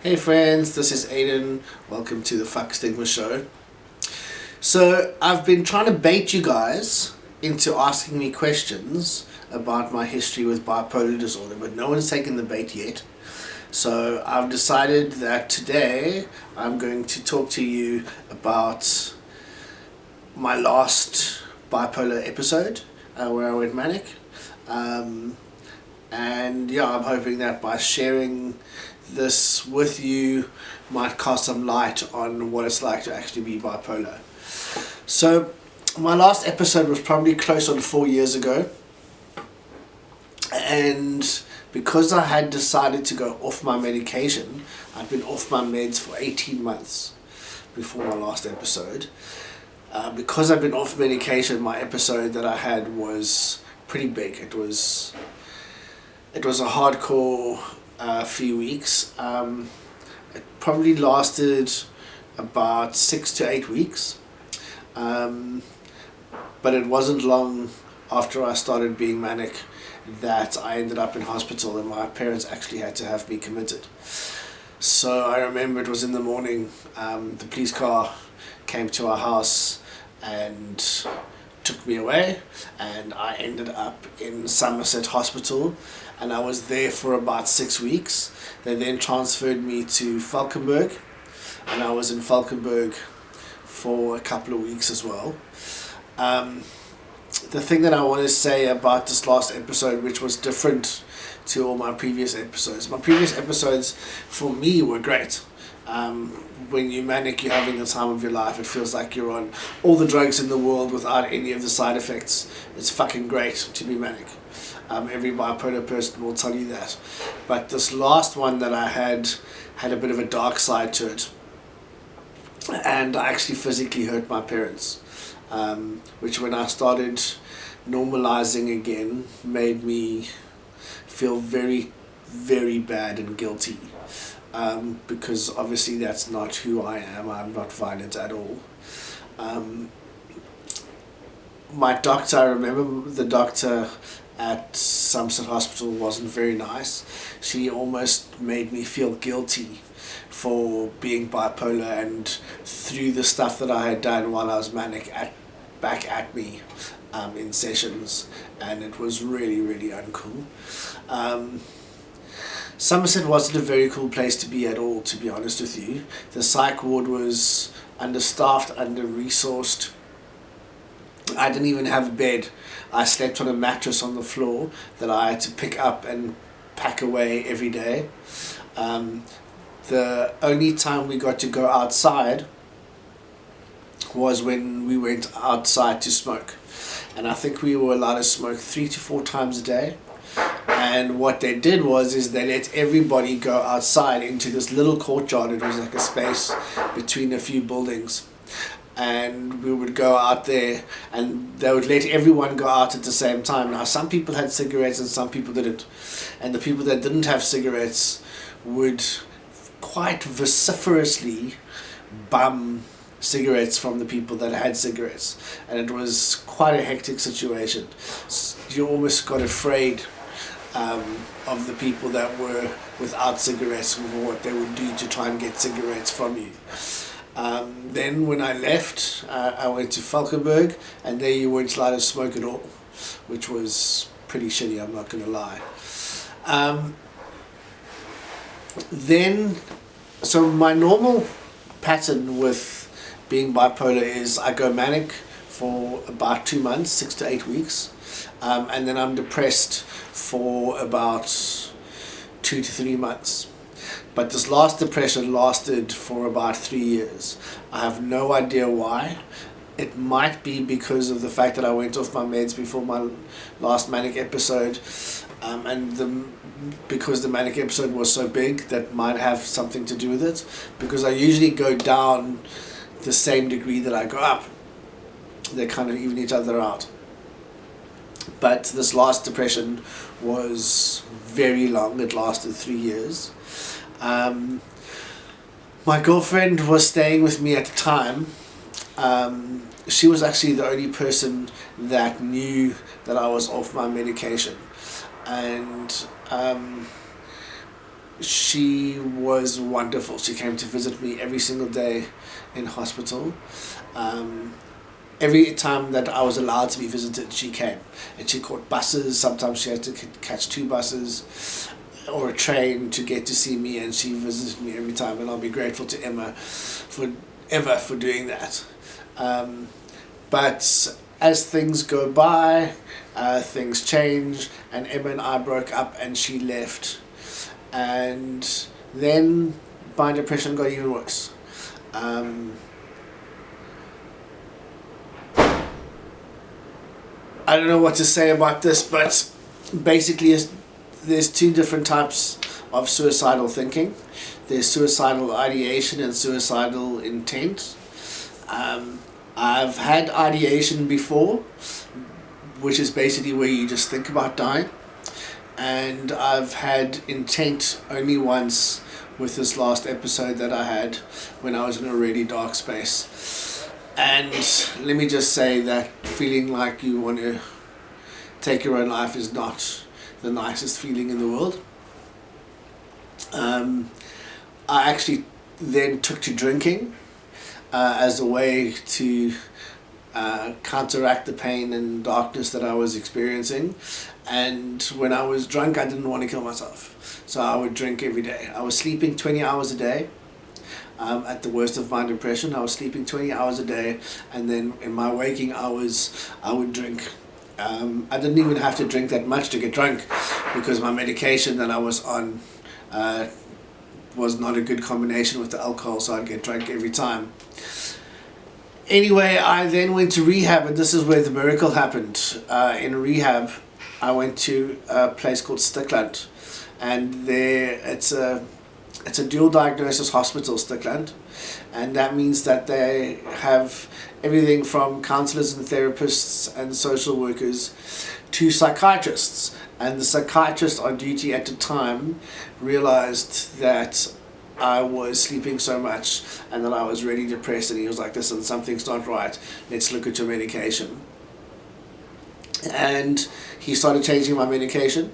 Hey friends, this is Aiden. Welcome to the Fuck Stigma Show. So I've been trying to bait you guys into asking me questions about my history with bipolar disorder, but no one's taken the bait yet. So I've decided that today I'm going to talk to you about my last bipolar episode where I went manic. And yeah, I'm hoping that by sharing this with you might cast some light on what it's like to actually be bipolar. So my last episode was probably close on 4 years ago, and because I had decided to go off my medication, I'd been off my meds for 18 months before my last episode. Because I've been off medication, my episode that I had was pretty big. It was a hardcore few weeks. It probably lasted about 6 to 8 weeks, but it wasn't long after I started being manic that I ended up in hospital, and my parents actually had to have me committed. So I remember it was in the morning. The police car came to our house and took me away, and I ended up in Somerset Hospital, and I was there for about 6 weeks. They then transferred me to Valkenburg, and I was in Valkenburg for a couple of weeks as well. The thing that I want to say about this last episode, which was different to all my previous episodes, for me were great. When you're manic, you're having the time of your life. It feels like you're on all the drugs in the world without any of the side effects. It's fucking great to be manic. Every bipolar person will tell you that. But this last one that I had a bit of a dark side to it, and I actually physically hurt my parents, which when I started normalizing again made me feel very, very bad and guilty. Because obviously that's not who I am. I'm not violent at all. My doctor, I remember the doctor at Somerset Hospital wasn't very nice. She almost made me feel guilty for being bipolar, and threw the stuff that I had done while I was manic back at me in sessions, and it was really, really uncool. Somerset wasn't a very cool place to be at all, to be honest with you. The psych ward was understaffed, under-resourced. I didn't even have a bed. I slept on a mattress on the floor that I had to pick up and pack away every day. The only time we got to go outside was when we went outside to smoke. And I think we were allowed to smoke 3 to 4 times a day. And what they did is they let everybody go outside into this little courtyard. It was like a space between a few buildings, and we would go out there, and they would let everyone go out at the same time. Now some people had cigarettes and some people didn't, and the people that didn't have cigarettes would quite vociferously bum cigarettes from the people that had cigarettes, and it was quite a hectic situation. You almost got afraid of the people that were without cigarettes, or what they would do to try and get cigarettes from you. Then when I left, I went to Valkenburg, and there you weren't allowed to smoke at all, which was pretty shitty, I'm not going to lie. So my normal pattern with being bipolar is I go manic for about 2 months, 6 to 8 weeks, and then I'm depressed for about 2 to 3 months. But this last depression lasted for about 3 years. I have no idea why. It might be because of the fact that I went off my meds before my last manic episode, because the manic episode was so big, that might have something to do with it, because I usually go down the same degree that I go up. They kind of even each other out. But this last depression was very long. It lasted 3 years. My girlfriend was staying with me at the time. She was actually the only person that knew that I was off my medication. And she was wonderful. She came to visit me every single day in hospital. Every time that I was allowed to be visited, she came, and she caught buses. Sometimes she had to catch 2 buses or a train to get to see me, and she visited me every time, and I'll be grateful to Emma for doing that. But as things go by, things change, and Emma and I broke up, and she left, and then my depression got even worse. I don't know what to say about this, but basically there's 2 different types of suicidal thinking. There's suicidal ideation and suicidal intent. I've had ideation before, which is basically where you just think about dying. And I've had intent only once, with this last episode that I had when I was in a really dark space. And let me just say that feeling like you want to take your own life is not the nicest feeling in the world. I actually then took to drinking as a way to counteract the pain and darkness that I was experiencing. And when I was drunk, I didn't want to kill myself, so I would drink every day. I was sleeping 20 hours a day. At the worst of my depression, I was sleeping 20 hours a day, and then in my waking hours I would drink. I didn't even have to drink that much to get drunk, because my medication that I was on was not a good combination with the alcohol, so I'd get drunk every time. Anyway, I then went to rehab, and this is where the miracle happened. In rehab, I went to a place called Stickland, and there it's a dual diagnosis hospital, Stickland, and that means that they have everything from counselors and therapists and social workers to psychiatrists. And the psychiatrist on duty at the time realized that I was sleeping so much and that I was really depressed, and he was like, listen, something's not right, let's look at your medication. And he started changing my medication.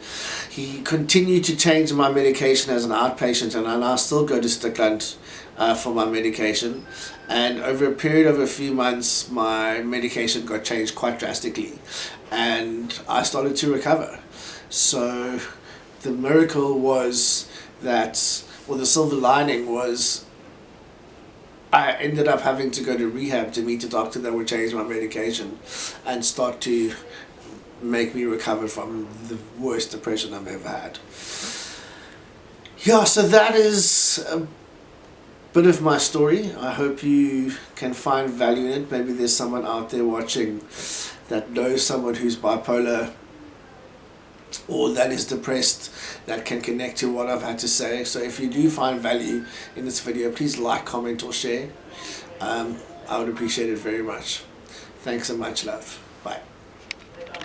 He continued to change my medication as an outpatient, and I now still go to Stickland for my medication. And over a period of a few months, my medication got changed quite drastically, and I started to recover. So the miracle was that, well, the silver lining was I ended up having to go to rehab to meet a doctor that would change my medication and start to make me recover from the worst depression I've ever had. Yeah, so that is a bit of my story. I hope you can find value in it. Maybe there's someone out there watching that knows someone who's bipolar or that is depressed that can connect to what I've had to say. So if you do find value in this video, please like, comment or share. I would appreciate it very much. Thanks so much, love. Bye.